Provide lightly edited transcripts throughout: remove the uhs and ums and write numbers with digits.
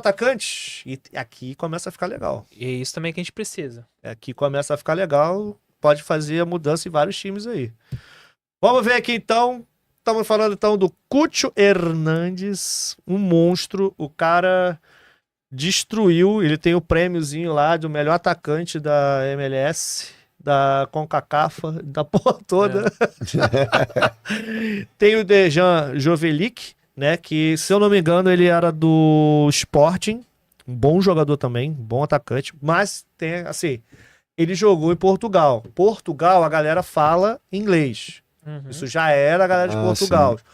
atacantes, e aqui começa a ficar legal. E é isso também que a gente precisa. Aqui começa a ficar legal, pode fazer a mudança em vários times aí. Vamos ver aqui então, estamos falando então do Cúcio Hernandes, um monstro, o cara destruiu, ele tem o prêmiozinho lá do melhor atacante da MLS, da CONCACAF, da porra toda. Tem o Dejan Joveljic, né, que se eu não me engano ele era do Sporting, um bom jogador também, um bom atacante, mas tem assim, ele jogou em Portugal. Portugal, a galera fala inglês. Isso já era a galera de Portugal. Sim.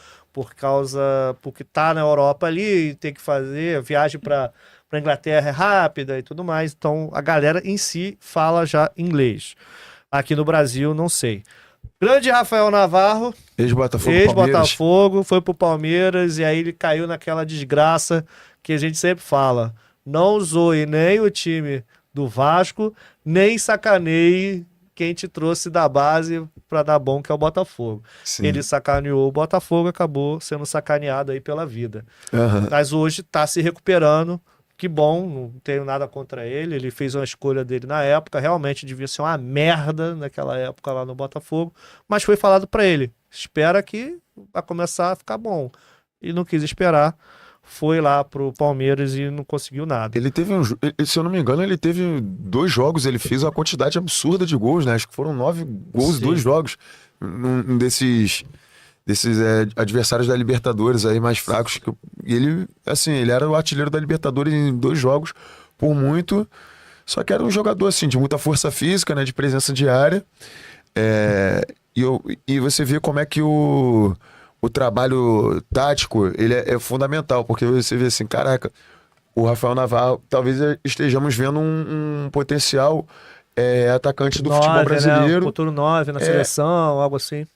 Porque tá na Europa ali, tem que fazer viagem para Inglaterra é rápida e tudo mais. Então a galera em si fala já inglês. Aqui no Brasil, não sei. Grande Rafael Navarro, ex-Botafogo, foi pro Palmeiras e aí ele caiu naquela desgraça que a gente sempre fala. Não zoe nem o time do Vasco, nem sacaneie quem te trouxe da base para dar bom, que é o Botafogo. Sim. Ele sacaneou o Botafogo, acabou sendo sacaneado aí pela vida. Mas hoje tá se recuperando. Que bom, não tenho nada contra ele. Ele fez uma escolha dele na época. Realmente devia ser uma merda naquela época lá no Botafogo. Mas foi falado para ele. Espera que vai começar a ficar bom. E não quis esperar. Foi lá pro Palmeiras e não conseguiu nada. Ele teve se eu não me engano, ele teve 2 jogos. Ele fez uma quantidade absurda de gols, né? Acho que foram 9 gols em 2 jogos. Um desses adversários da Libertadores aí mais fracos. E ele, assim, ele era o artilheiro da Libertadores em 2 jogos, por muito. Só que era um jogador, assim, de muita força física, né? De presença diária. E você vê como é que o trabalho tático, ele é fundamental. Porque você vê assim, caraca, o Rafael Navarro, talvez estejamos vendo um potencial atacante do futebol brasileiro. Né? Futuro 9 na seleção, algo assim.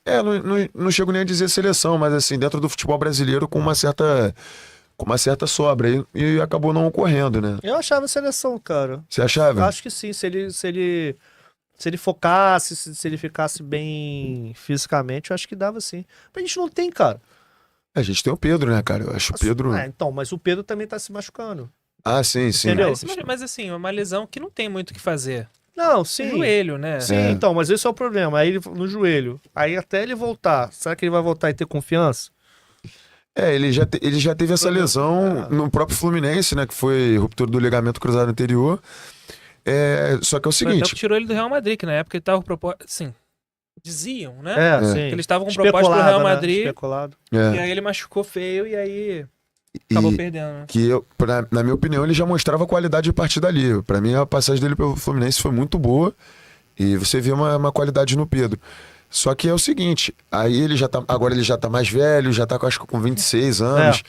Não chego nem a dizer seleção, mas assim, dentro do futebol brasileiro com uma certa sobra. E acabou não ocorrendo, né? Eu achava seleção, cara. Você achava? Eu acho que sim. Se ele focasse, se ele ficasse bem fisicamente, eu acho que dava sim. Mas a gente não tem, cara. A gente tem o Pedro, né, cara? Eu acho o Pedro... Então, mas o Pedro também tá se machucando. Ah, sim. Entendeu? Mas assim, é uma lesão que não tem muito o que fazer. Não, sim. No joelho, né? Sim, então, mas esse é o problema. Aí no joelho. Aí até ele voltar. Será que ele vai voltar e ter confiança? Ele já teve essa lesão no próprio Fluminense, né? Que foi ruptura do ligamento cruzado anterior. Só que é o seguinte... Então tirou ele do Real Madrid, que na época ele tava com proposta... Assim, diziam, né? Sim. Que eles estavam com proposta pro Real Madrid. Né? Especulado. E aí ele machucou feio e aí... Acabou perdendo, né? Que na minha opinião, ele já mostrava qualidade a partir dali. Pra mim, a passagem dele pelo Fluminense foi muito boa. E você vê uma qualidade no Pedro. Só que é o seguinte, aí agora ele já tá mais velho, já tá acho que com 26 anos.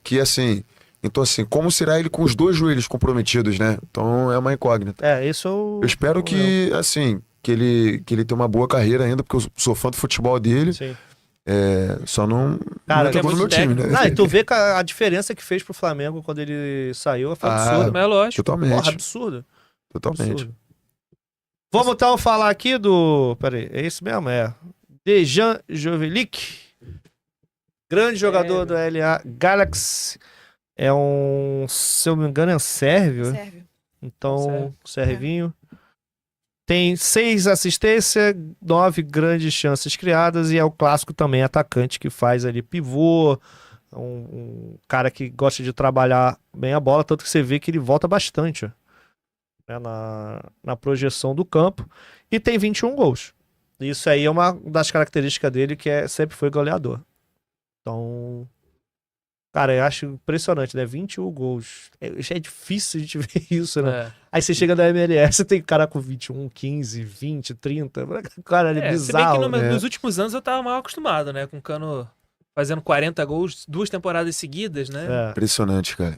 Que assim, então assim, como será ele com os 2 joelhos comprometidos, né? Então é uma incógnita. Isso eu espero que, assim, que ele tenha uma boa carreira ainda, porque eu sou fã do futebol dele. Sim. Só não... Cara, não no meu time, né? E tu vê que a diferença que fez pro Flamengo quando ele saiu foi absurda. Mas é lógico. Totalmente. Porra, absurdo. Totalmente. Absurdo. Vamos então falar aqui do... Peraí, é isso mesmo? Dejan Joveljic. Grande jogador do LA Galaxy. É se eu não me engano, é um sérvio. Então, servinho. Tem 6 assistências, 9 grandes chances criadas e é o clássico também atacante que faz ali pivô, um cara que gosta de trabalhar bem a bola, tanto que você vê que ele volta bastante na projeção do campo e tem 21 gols. Isso aí é uma das características dele, que sempre foi goleador. Então, cara, eu acho impressionante, né? 21 gols. Já é difícil a gente ver isso, né? Aí você chega na MLS, tem cara com 21, 15, 20, 30. Cara, é bizarro. Se bem que nos últimos anos eu tava mal acostumado, né? Com o Cano fazendo 40 gols, 2 temporadas seguidas, né? Impressionante, cara.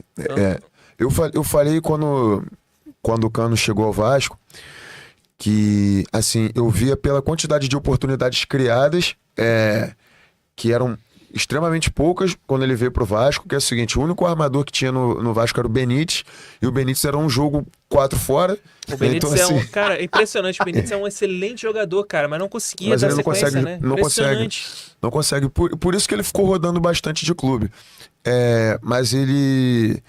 Eu falei quando o Cano chegou ao Vasco, que, assim, eu via pela quantidade de oportunidades criadas, que eram extremamente poucas quando ele veio pro Vasco, que é o seguinte, o único armador que tinha no Vasco era o Benítez, e o Benítez era um jogo 4 fora. O Benítez então, cara, é impressionante, o Benítez é um excelente jogador, cara, mas não conseguia dar sequência, né? Não consegue, por isso que ele ficou rodando bastante de clube. Mas ele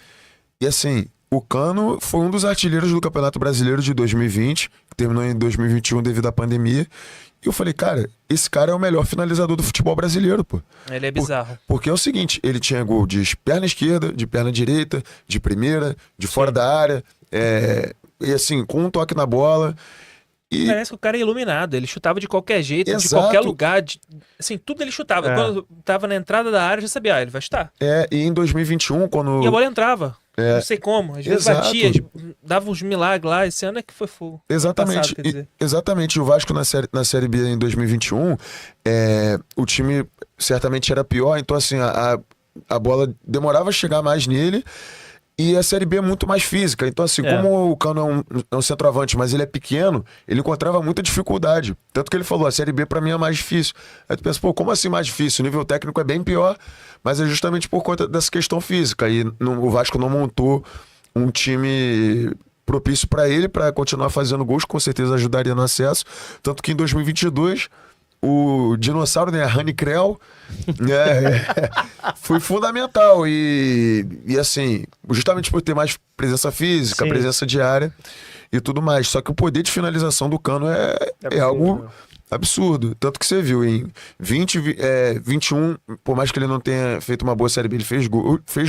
E assim, o Cano foi um dos artilheiros do Campeonato Brasileiro de 2020, que terminou em 2021 devido à pandemia. E eu falei, cara, esse cara é o melhor finalizador do futebol brasileiro, pô. Ele é bizarro. Porque é o seguinte, ele tinha gol de perna esquerda, de perna direita, de primeira, de fora da área, e assim, com um toque na bola. E Parece que o cara é iluminado, ele chutava de qualquer jeito, de Exato. qualquer lugar, assim, tudo ele chutava. É. Quando tava na entrada da área, já sabia, ele vai chutar. e em 2021, quando... E a bola entrava. Não sei como, às vezes Exato. batia, dava uns milagres lá, esse ano é que foi fogo. Exatamente. Passado, quer dizer. Exatamente. O Vasco na série B em 2021, o time certamente era pior, então assim, a bola demorava a chegar mais nele. E a Série B é muito mais física. Então, assim, como o Cano é um centroavante, mas ele é pequeno, ele encontrava muita dificuldade. Tanto que ele falou, a Série B pra mim é mais difícil. Aí tu pensa, pô, como assim mais difícil? O nível técnico é bem pior, mas é justamente por conta dessa questão física. E o Vasco não montou um time propício pra ele, pra continuar fazendo gols, com certeza ajudaria no acesso. Tanto que em 2022... o dinossauro, né, a Rani Krell, foi fundamental e assim, justamente por ter mais presença física, Sim. presença diária e tudo mais. Só que o poder de finalização do Cano é algo absurdo. Tanto que você viu em 21, por mais que ele não tenha feito uma boa Série B, ele fez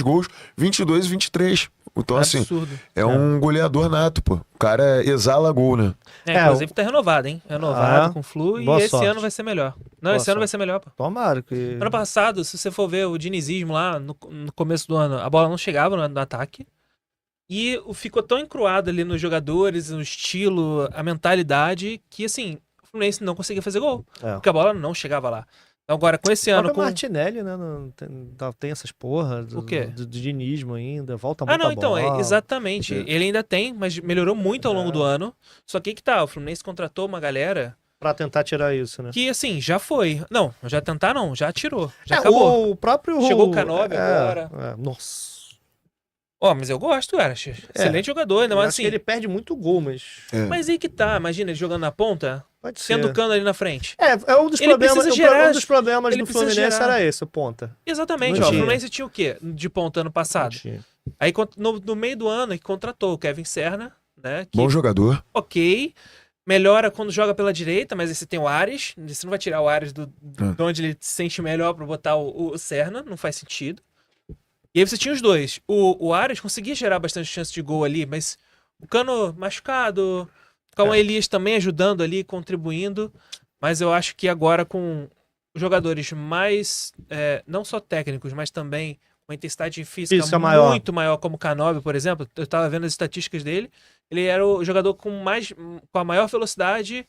gols, 22 e 23. Então, assim, Absurdo. é um goleador nato, pô. O cara exala gol, né? Inclusive tá renovado, hein? Renovado Ah, com o Flu e boa esse sorte. ano vai ser melhor. Não, Boa esse ano vai sorte. ser melhor, pô. Tomara que... Ano passado, se você for ver o dinizismo lá, no começo do ano, a bola não chegava no ataque. E ficou tão encruado ali nos jogadores, no estilo, a mentalidade, que assim, o Fluminense não conseguia fazer gol. Porque a bola não chegava lá. Então agora, com esse ano... O Martinelli, né? Tem essas porra O quê? do dinismo ainda, volta muito não, a então, bola. exatamente. Ele ainda tem, mas melhorou muito ao longo do ano. Só que tá, o Fluminense contratou uma galera Pra tentar tirar isso, né? que, assim, já foi. Não, já tentar não, já tirou. Já acabou. O próprio... Chegou o Canóbio agora. Nossa. Mas eu gosto, cara. Excelente jogador, ainda Eu mais acho assim. que ele perde muito gol, mas... Mas aí que tá, imagina ele jogando na ponta, Pode ser. tendo o Cano ali na frente. É um dos Ele problemas, precisa gerar- um dos problemas ele do precisa Fluminense gerar. era esse, ponta. Exatamente, Não ó. O tinha. Fluminense tinha o quê de ponta ano passado? Tinha. Aí no meio do ano que contratou o Kevin Serna, né? Que, Bom jogador. ok, melhora quando joga pela direita, mas aí você tem o Ares, você não vai tirar o Ares de onde ele se sente melhor pra botar o Serna, não faz sentido. E aí você tinha os dois. O Ares conseguia gerar bastante chance de gol ali, mas o Cano machucado, o Cauã Elias também ajudando ali, contribuindo, mas eu acho que agora com jogadores mais, não só técnicos, mas também com intensidade física muito maior, como o Canóbio, por exemplo, eu tava vendo as estatísticas dele, ele era o jogador com a maior velocidade,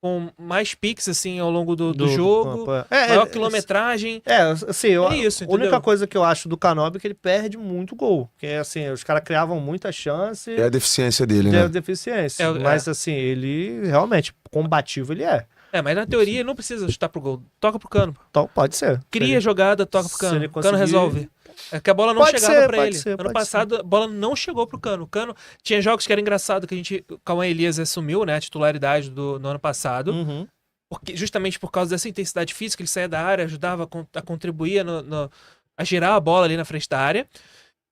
com mais piques, assim, ao longo do jogo, maior quilometragem. Assim, isso, a única entendeu? coisa que eu acho do Canóbio é que ele perde muito gol. Porque, assim, os caras criavam muita chance É a deficiência dele, e né? a deficiência. Mas, assim, ele realmente, combativo ele é. Mas na teoria ele não precisa chutar pro gol. Toca pro Cano. Então, pode ser. Cria jogada, toca pro se Cano. ele O Cano conseguir- resolve. É que a bola não Pode chegava ser, pra pode ele. ser, Ano pode passado a bola não chegou pro Cano. O Cano tinha jogos que era engraçado que o Cauã Elias assumiu, né, a titularidade no ano passado. Uhum. Justamente por causa dessa intensidade física, ele saía da área, ajudava a contribuir a girar a bola ali na frente da área.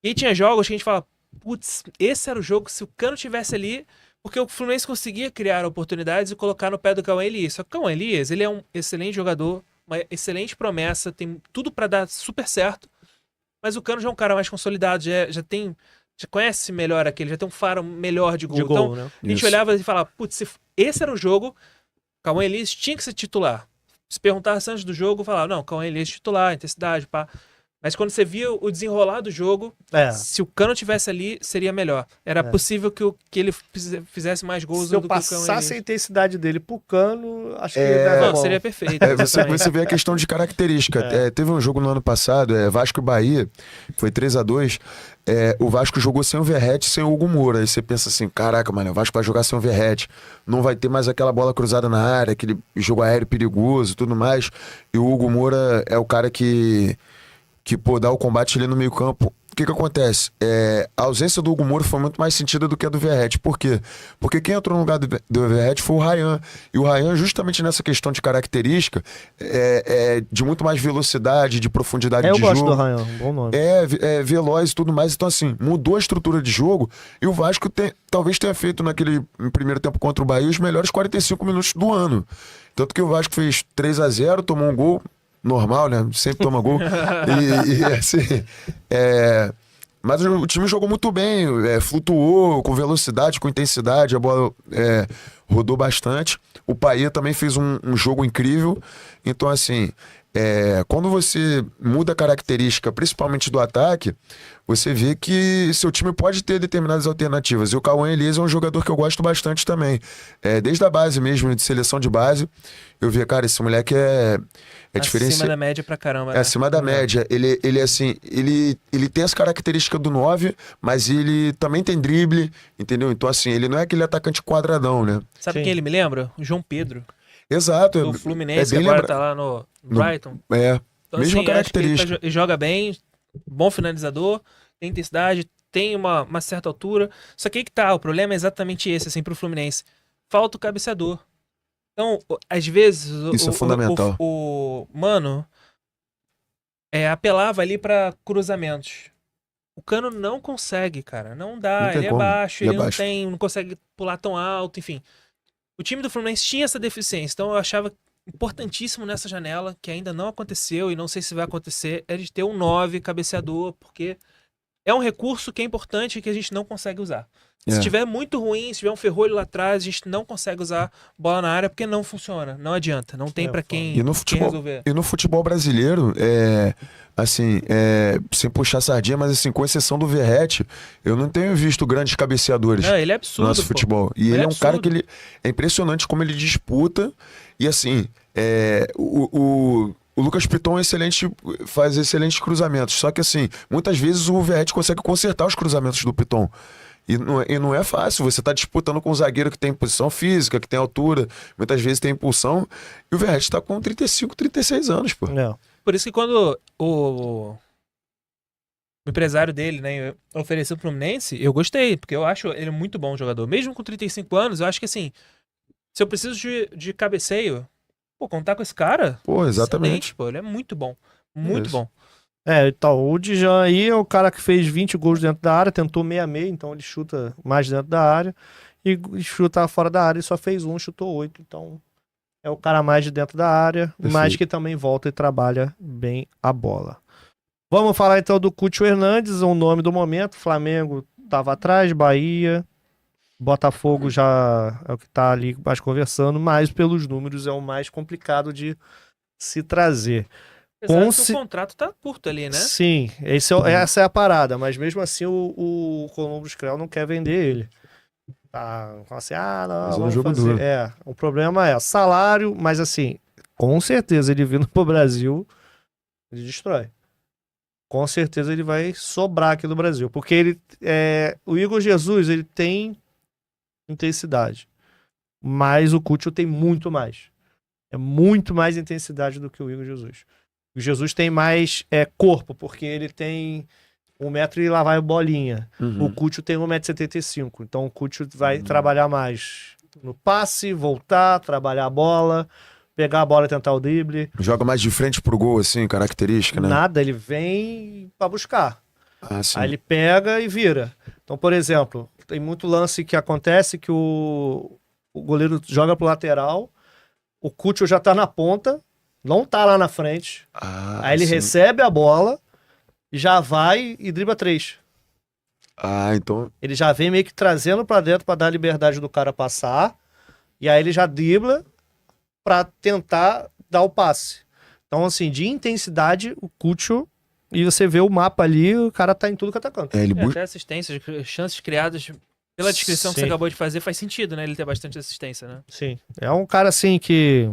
E aí tinha jogos que a gente fala, putz, esse era o jogo, se o Cano tivesse ali, porque o Fluminense conseguia criar oportunidades e colocar no pé do Cauã Elias. Só que o Cauã Elias, ele é um excelente jogador, uma excelente promessa, tem tudo pra dar super certo, mas o Cano já é um cara mais consolidado, já conhece melhor aquele, já tem um faro melhor de gol. Então, né? a gente olhava e falava, putz, se esse era o jogo, Cauã Elias tinha que ser titular. Se perguntasse antes do jogo, falava, não, Cauã Elias titular, intensidade, pá. Mas quando você via o desenrolar do jogo, se o Cano tivesse ali, seria melhor. Era possível que ele fizesse mais gols Se eu do que o Cauã Elias. passasse a intensidade dele pro Cano, acho que Não, bom. seria perfeito. Você vê a questão de característica. Teve um jogo no ano passado, Vasco e Bahia, foi 3-2. O Vasco jogou sem o Verratti e sem o Hugo Moura. Aí você pensa assim, caraca, mano, o Vasco vai jogar sem o Verratti. Não vai ter mais aquela bola cruzada na área, aquele jogo aéreo perigoso e tudo mais. E o Hugo Moura é o cara que pô, dá o combate ali no meio campo que acontece? A ausência do Hugo Moura foi muito mais sentida do que a do Verratti. Por quê? Porque quem entrou no lugar do Verratti foi o Ryan. E o Ryan, justamente nessa questão de característica, de muito mais velocidade, de profundidade de jogo. Eu gosto do Ryan, um bom nome. Veloz e tudo mais. Então, assim, mudou a estrutura de jogo e o Vasco talvez tenha feito naquele primeiro tempo contra o Bahia os melhores 45 minutos do ano. Tanto que o Vasco fez 3-0, tomou um gol normal, né? Sempre toma gol. Assim, mas o time jogou muito bem, flutuou com velocidade, com intensidade, a bola rodou bastante. O Paê também fez um jogo incrível. Então, assim, quando você muda a característica, principalmente do ataque, você vê que seu time pode ter determinadas alternativas. E o Cauã Elias é um jogador que eu gosto bastante também. Desde a base mesmo, de seleção de base, eu vi, cara, esse moleque é diferenciado. Acima da média pra caramba. É acima da média. Ele assim, ele tem as características do 9, mas ele também tem drible, entendeu? Então, assim, ele não é aquele atacante quadradão, né? Sabe Sim. quem ele me lembra? O João Pedro. Exato. Do Fluminense, que bem agora lembra... tá lá no Brighton. Mesma Então, assim, acho que característica. ele joga bem, bom finalizador, tem intensidade, tem uma certa altura. Só que aí que tá, o problema é exatamente esse, assim, pro Fluminense. Falta o cabeceador. Então, às vezes, Isso é fundamental. o Mano apelava ali pra cruzamentos. O Cano não consegue, cara. Não dá. Não tem Ele é como. baixo, Ele é ele baixo. não consegue pular tão alto, enfim. O time do Fluminense tinha essa deficiência, então eu achava importantíssimo nessa janela, que ainda não aconteceu e não sei se vai acontecer, é de ter um 9 cabeceador, porque é um recurso que é importante e que a gente não consegue usar. Se tiver muito ruim, se tiver um ferrolho lá atrás, a gente não consegue usar bola na área porque não funciona, não adianta, não tem pra quem, E no quem futebol, resolver. e no futebol brasileiro, assim, sem puxar sardinha, mas assim, com exceção do Verratti, eu não tenho visto grandes cabeceadores Não, ele é no absurdo, nosso pô. futebol. E ele é um absurdo. cara que é impressionante como ele disputa. E assim, o Lucas Piton faz excelentes cruzamentos. Só que assim, muitas vezes o Verratti consegue consertar os cruzamentos do Piton. E não é fácil, você tá disputando com um zagueiro que tem posição física, que tem altura, muitas vezes tem impulsão, e o Verratti tá com 35, 36 anos, pô. Por isso que quando o empresário dele, né, ofereceu pro Fluminense, eu gostei, porque eu acho ele muito bom jogador. Mesmo com 35 anos, eu acho que assim, se eu preciso de cabeceio, pô, contar com esse cara, Pô, exatamente. excelente, pô, ele é muito bom. Muito Isso. bom. Então, o Djan aí é o cara que fez 20 gols dentro da área, tentou 6-6, então ele chuta mais dentro da área, e chuta fora da área, ele só fez 1, chutou 8, então é o cara mais de dentro da área, Perfeito. mas que também volta e trabalha bem a bola. Vamos falar então do Cúcio Hernandes, o nome do momento. Flamengo estava atrás, Bahia, Botafogo já é o que está ali mais conversando, mas pelos números é o mais complicado de se trazer. Apesar que o contrato tá curto ali, né? Sim, essa é a parada, mas mesmo assim o Columbus Crew não quer vender ele. Tá, assim, não, Mas é um vamos jogo fazer. duro. O problema é salário, mas assim, com certeza ele vindo pro Brasil, ele destrói. Com certeza ele vai sobrar aqui no Brasil, porque o Igor Jesus, ele tem intensidade, mas o Cúcio tem muito mais. É muito mais intensidade do que o Igor Jesus. O Jesus tem mais corpo, porque ele tem 1 metro e lá vai bolinha. O Cúcio tem 1,75 m, então o Cúcio vai trabalhar mais no passe, voltar, trabalhar a bola, pegar a bola e tentar o drible. Joga mais de frente pro gol, assim, característica, né? Nada, ele vem pra buscar. Sim. Aí ele pega e vira. Então, por exemplo, tem muito lance que acontece que o goleiro joga pro lateral, o Cúcio já tá na ponta, não tá lá na frente. Aí ele sim. recebe a bola, já vai e dribla 3. Então... Ele já vem meio que trazendo pra dentro pra dar a liberdade do cara passar. E aí ele já dribla pra tentar dar o passe. Então, assim, de intensidade, o Cúcio, e você vê o mapa ali, o cara tá em tudo que tá canto. Até assistências, chances criadas, pela descrição que você acabou de fazer, faz sentido, né? Ele ter bastante assistência, né? Sim. É um cara, assim, que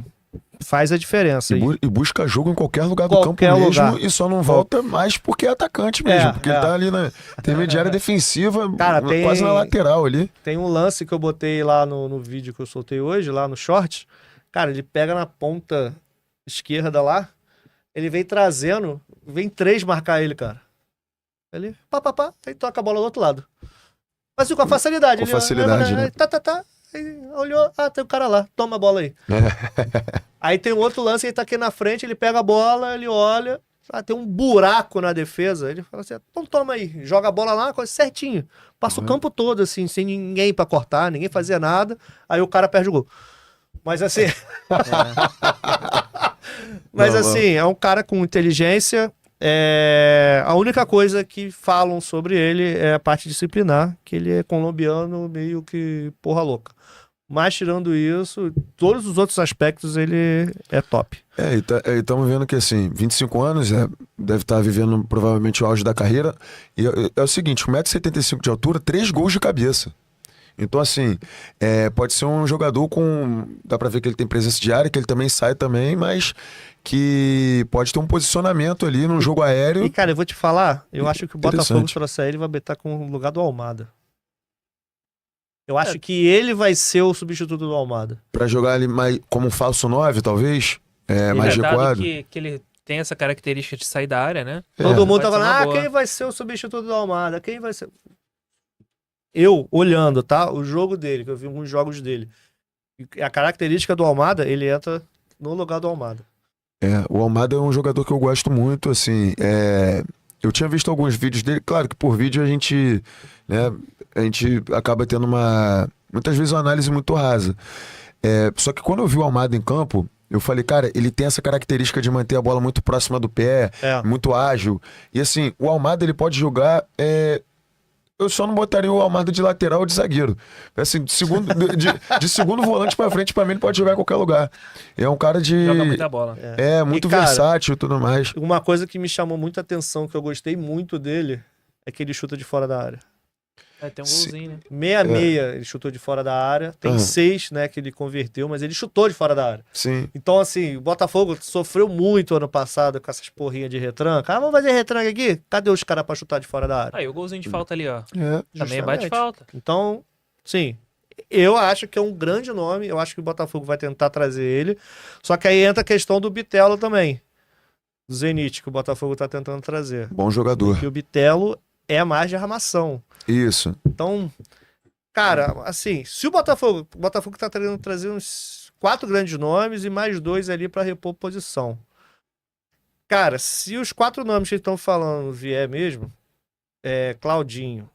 faz a diferença. E busca jogo em qualquer lugar do campo mesmo, e só não volta mais porque é atacante mesmo, porque ele tá ali na intermediária defensiva, cara, quase na lateral ali. Tem um lance que eu botei lá no vídeo que eu soltei hoje, lá no short. Cara, ele pega na ponta esquerda lá, ele vem trazendo, vem 3 marcar ele, cara. Ele, aí toca a bola do outro lado. Mas com a facilidade. Com facilidade, né? Tá. Aí olhou, tem o cara lá, toma a bola aí. Aí tem um outro lance, ele tá aqui na frente, ele pega a bola, ele olha, tem um buraco na defesa, ele fala assim, então toma aí, joga a bola lá, certinho. Passa o campo todo, assim, sem ninguém pra cortar, ninguém fazia nada, aí o cara perde o gol. Mas assim... Mas assim, é um cara com inteligência. A única coisa que falam sobre ele é a parte disciplinar, que ele é colombiano meio que porra louca. Mas tirando isso, todos os outros aspectos ele é top. E estamos vendo que assim, 25 anos, deve estar vivendo provavelmente o auge da carreira. E é o seguinte, 1,75 m de altura, 3 gols de cabeça. Então, assim, pode ser um jogador com... Dá pra ver que ele tem presença de área, que ele também sai também, mas que pode ter um posicionamento ali num jogo aéreo. E, cara, eu vou te falar, eu acho que o Botafogo trouxer ele vai botar com o lugar do Almada. Eu acho que ele vai ser o substituto do Almada. Pra jogar ali mais como um falso 9, talvez? Mais recuado. Que ele tem essa característica de sair da área, né? Todo mundo tá falando, quem vai ser o substituto do Almada? Quem vai ser... Eu, olhando, tá? O jogo dele, que eu vi alguns jogos dele. A característica do Almada, ele entra no lugar do Almada. O Almada é um jogador que eu gosto muito, assim. Eu tinha visto alguns vídeos dele, claro que por vídeo a gente acaba tendo muitas vezes uma análise muito rasa. Só que quando eu vi o Almada em campo, eu falei, cara, ele tem essa característica de manter a bola muito próxima do pé, muito ágil. E assim, o Almada ele pode jogar... Eu só não botaria o Almada de lateral ou de zagueiro. Assim, de segundo volante pra frente, pra mim, ele pode jogar em qualquer lugar. É um cara de... Joga muita bola. Muito versátil e tudo mais. Uma coisa que me chamou muita atenção, que eu gostei muito dele, é que ele chuta de fora da área. Tem um golzinho, né? 6-6, ele chutou de fora da área. Tem 6, né, que ele converteu, mas ele chutou de fora da área. Sim. Então, assim, o Botafogo sofreu muito ano passado com essas porrinhas de retranca. Vamos fazer retranca aqui? Cadê os caras pra chutar de fora da área? Aí, o golzinho de falta ali, ó. Também bate falta. Então, sim, eu acho que é um grande nome. Eu acho que o Botafogo vai tentar trazer ele. Só que aí entra a questão do Bitelo também. Do Zenit, que o Botafogo tá tentando trazer. Bom jogador. Porque o Bitelo é mais de armação. Isso. Então, cara, assim, se o Botafogo tá tentando trazer uns 4 grandes nomes e mais 2 ali pra repor posição. Cara, se os 4 nomes que estão falando vier mesmo, Claudinho,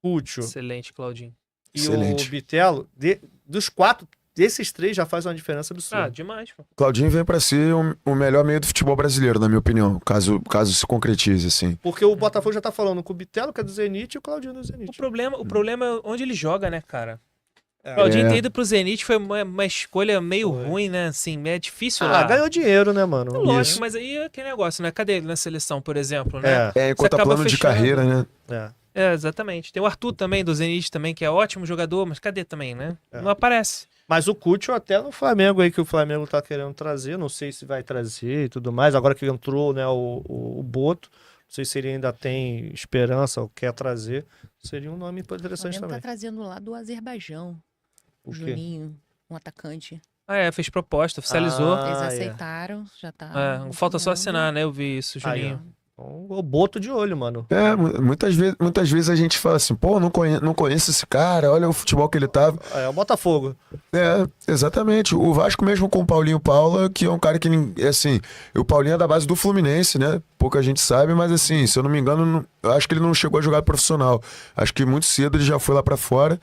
Cúcio... Excelente, Claudinho. E o Bitelo, dos 4, desses 3 já faz uma diferença absurda. Demais, pô. Claudinho vem pra ser o melhor meio do futebol brasileiro, na minha opinião, caso se concretize, assim. Porque o Botafogo já tá falando com o Bitelo, que é do Zenit, e o Claudinho do Zenit. O problema é onde ele joga, né, cara? O Claudinho ter ido pro Zenit foi uma escolha meio ruim, né? Assim, é difícil lá. Ganhou dinheiro, né, mano? Lógico, mas aí é aquele negócio, né? Cadê ele na seleção, por exemplo, né? Enquanto tá plano de carreira, né? Exatamente. Tem o Arthur também, do Zenit também, que é ótimo jogador, mas cadê também, né? Não aparece. Mas o Cúcio até no Flamengo aí, que o Flamengo tá querendo trazer, não sei se vai trazer e tudo mais, agora que entrou, né, o Boto, não sei se ele ainda tem esperança ou quer trazer, seria um nome interessante também. Tá trazendo lá do Azerbaijão, o Juninho, um atacante. Fez proposta, oficializou. Eles aceitaram, já tá... falta só assinar, né, eu vi isso, Juninho. O Boto de olho, mano. Muitas vezes a gente fala assim, pô, não conheço esse cara, olha o futebol que ele tava. É o Botafogo. Exatamente. O Vasco mesmo com o Paulinho Paula, que é um cara que, assim, o Paulinho é da base do Fluminense, né? Pouca gente sabe, mas assim, se eu não me engano, eu acho que ele não chegou a jogar profissional. Acho que muito cedo ele já foi lá pra fora.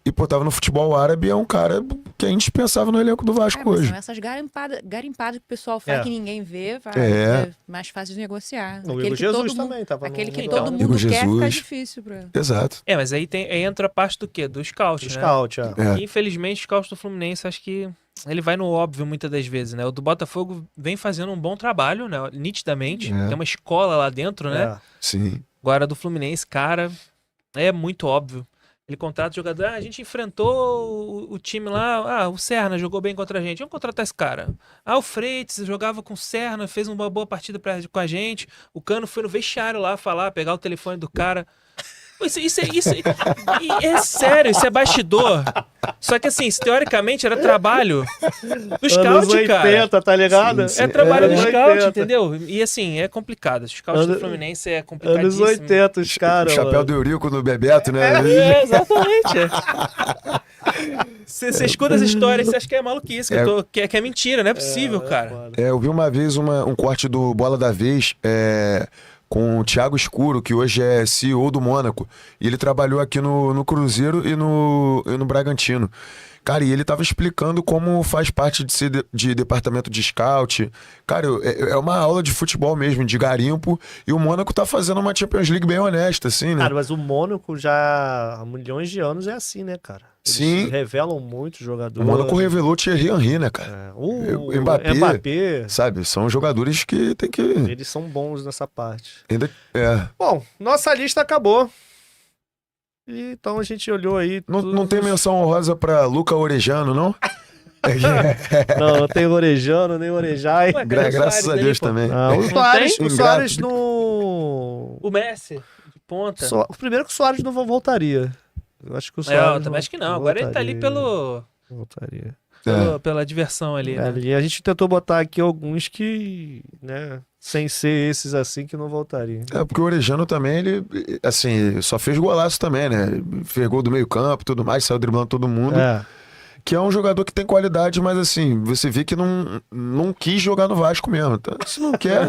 E, pô, tava no futebol árabe, é um cara que a gente pensava no elenco do Vasco hoje. São essas garimpadas que o pessoal faz que ninguém vê, é mais fácil de negociar. O Igor Jesus também tava aquele que no... todo mundo quer, fica difícil pra... Exato. Mas aí entra a parte do quê? Do scout, né? Scout, E, infelizmente, o scout do Fluminense, acho que ele vai no óbvio muitas das vezes, né? O do Botafogo vem fazendo um bom trabalho, né? Nitidamente. Tem uma escola lá dentro, né? Sim. Agora, do Fluminense, cara, é muito óbvio. Ele contrata o jogador, a gente enfrentou o time lá, o Serna jogou bem contra a gente, vamos contratar esse cara. O Freitas jogava com o Serna, fez uma boa partida com a gente, o Cano foi no vestiário lá falar, pegar o telefone do cara. É sério, isso é bastidor. Só que assim, teoricamente era trabalho do scout, cara. Tá ligado? É trabalho do Anos scout, 80. entendeu? E assim, é complicado. O scout do Fluminense é Anos complicadíssimo. 80, os caras. O chapéu do Eurico no Bebeto, né? É, exatamente. Você escuta as histórias e você acha que é maluquice, que é mentira, não é possível, cara. Eu vi uma vez um corte do Bola da Vez com o Thiago Escuro, que hoje é CEO do Mônaco. E ele trabalhou aqui no Cruzeiro e no Bragantino. Cara, e ele tava explicando como faz parte de ser de departamento de scout. Cara, é uma aula de futebol mesmo, de garimpo. E o Mônaco tá fazendo uma Champions League bem honesta, assim, né? Cara, mas o Mônaco já há milhões de anos é assim, né, cara? Eles Sim. revelam muito jogador. O Mônaco revelou o Thierry Henry, né, cara? O Mbappé, sabe? São jogadores que tem que... Eles são bons nessa parte. Ainda Bom, nossa lista acabou. E, então a gente olhou aí... Não tem menção honrosa pra Luca Orejano, não? Não tem Orejano, nem Orejai. Ué, Graças a Deus também. Não, o Soares não... O Messi, de ponta. O primeiro que o Soares não voltaria. Eu acho que o Soares Eu também acho que não. Agora ele tá ali voltaria. Pela diversão ali. Né? E a gente tentou botar aqui alguns que, né, sem ser esses assim, que não voltariam. Porque o Orejano também, ele, assim, só fez golaço também, né? Fez gol do meio campo e tudo mais, saiu driblando todo mundo. Que é um jogador que tem qualidade, mas assim, você vê que não quis jogar no Vasco mesmo. Então, se não quer,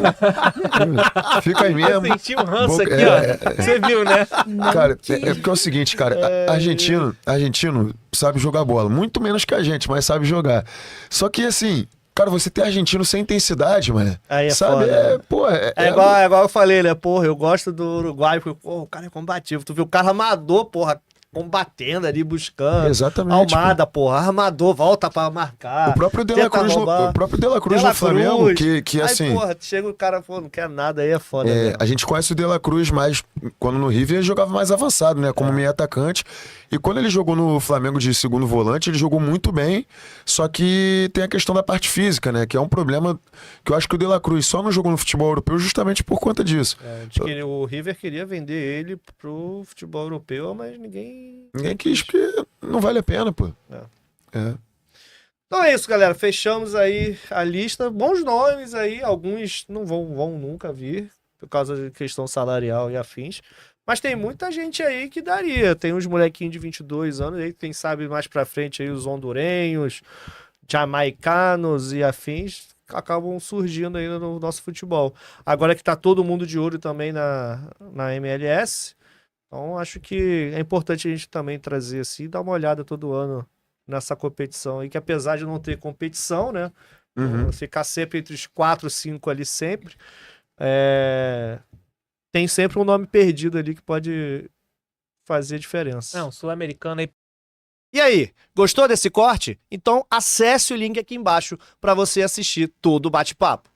fica aí mesmo. Eu senti um ranço aqui, ó. Você viu, né? Cara, porque é o seguinte, cara, argentino sabe jogar bola, muito menos que a gente, mas sabe jogar. Só que assim, cara, você ter argentino sem intensidade, mano, aí sabe? Foda. Igual eu falei, né? Porra, eu gosto do Uruguai, porque o cara é combativo. Tu viu o cara amador, porra, combatendo ali, buscando. Exatamente. Almada, porra, armador, volta pra marcar. O próprio De La Cruz no Flamengo, que assim... Aí, porra, chega o cara, pô, não quer nada, aí é foda. A gente conhece o De La Cruz mais... Quando no River ele jogava mais avançado, né? Como meio atacante. E quando ele jogou no Flamengo de segundo volante, ele jogou muito bem. Só que tem a questão da parte física, né? Que é um problema que eu acho que o De La Cruz só não jogou no futebol europeu justamente por conta disso. O River queria vender ele pro futebol europeu, mas ninguém quis, porque não vale a pena, pô. Então é isso, galera. Fechamos aí a lista. Bons nomes aí. Alguns não vão nunca vir, por causa de questão salarial e afins. Mas tem muita gente aí que daria. Tem uns molequinhos de 22 anos aí, quem sabe mais pra frente aí os hondurenhos, jamaicanos e afins acabam surgindo aí no nosso futebol. Agora que tá todo mundo de olho também na MLS, então acho que é importante a gente também trazer assim, dar uma olhada todo ano nessa competição aí, que apesar de não ter competição, né, ficar sempre entre os 4, 5 ali sempre, tem sempre um nome perdido ali que pode fazer diferença. Não, sul-americano aí. E aí, gostou desse corte? Então acesse o link aqui embaixo para você assistir todo o bate-papo.